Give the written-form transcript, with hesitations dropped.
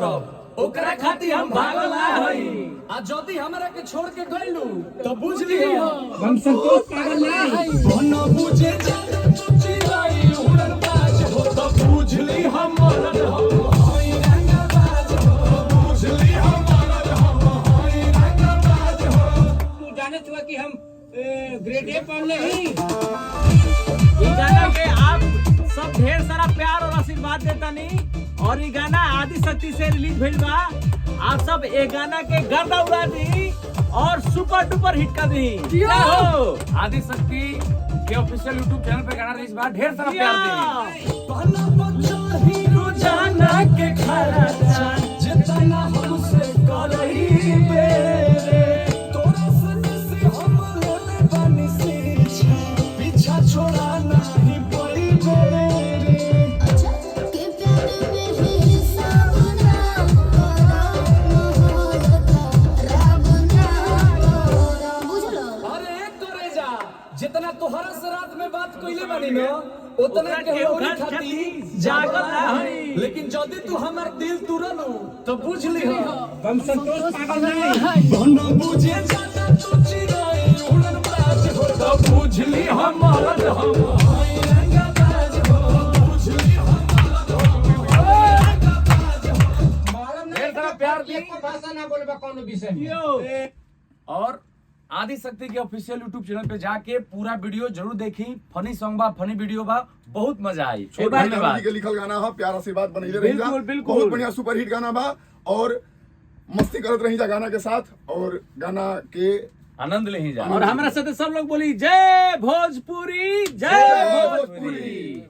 करब ओकरा खातिर हम भागल ना हई आ जदी हमरा के छोड़ के गइलू तो बुझ लियो हम संतोष पागल ना हई न बुझे जाने तू चिराई उड़न बाज हो तो बुझ ली हम मरद हम हई रंगबाज हो बुझ ली हम मरद हम हई रंगबाज हो। तू जानत हुआ कि हम ग्रेड ए पढ़ले हई। ये गाना के आप सब ढेर सारा प्यार और आशीर्वाद देता नहीं और ये गाना आदि शक्ति से रिलीज भइल बा। आप सब ये गाना के गर्दा उड़ा दी और सुपर डुपर हिट कर दी। क्या हो आदि शक्ति के ऑफिशियल YouTube चैनल पे गाना रिलीज बा, ढेर सारा प्यार दी। पहला बच्चा हीरो जाना के खर्चा जितना हमसे करही बेरे तोरा से हम लेले बानी से पीछा छोड़ा नहीं पड़ी बेरे। अच्छा के प्यार में ही सावना रावना बुझलो। अरे करे जा जितना तोहरा से रात में बात कइले बानी न उतना के होरी खाती जागल ना हई लेकिन जदी तू हमर दिल तुरलू तो बुझ लिहो हम संतोष पागल ना हई। न बुझे जाना तू चिराई उड़न बाज हो तो बुझ ली हम मरद हम हई रंगबाज हो बुझ ली हम मरद हम हई रंगबाज हो। ढेर सारा प्यार दी। एको भाषा ना बोलबा कोनो विषय में। और आदि शक्ति के ऑफिशियल YouTube चैनल पे जाके पूरा वीडियो जरूर देखी। फनी सॉन्ग बा, फनी वीडियो बा, बहुत मजा आई। धन्यवाद। जी के लिखल गाना है, प्यार आशीर्वाद बनैले रही जा। बिल्कुल, बिल्कुल। बहुत बढ़िया सुपर हिट गाना बा और मस्ती करत रही जा गाना के साथ और गाना के आनंद ले ही जा। और हमारे साथ सब लोग बोली जय भोजपुरी जय जय भोजपुरी। भोजपुरी।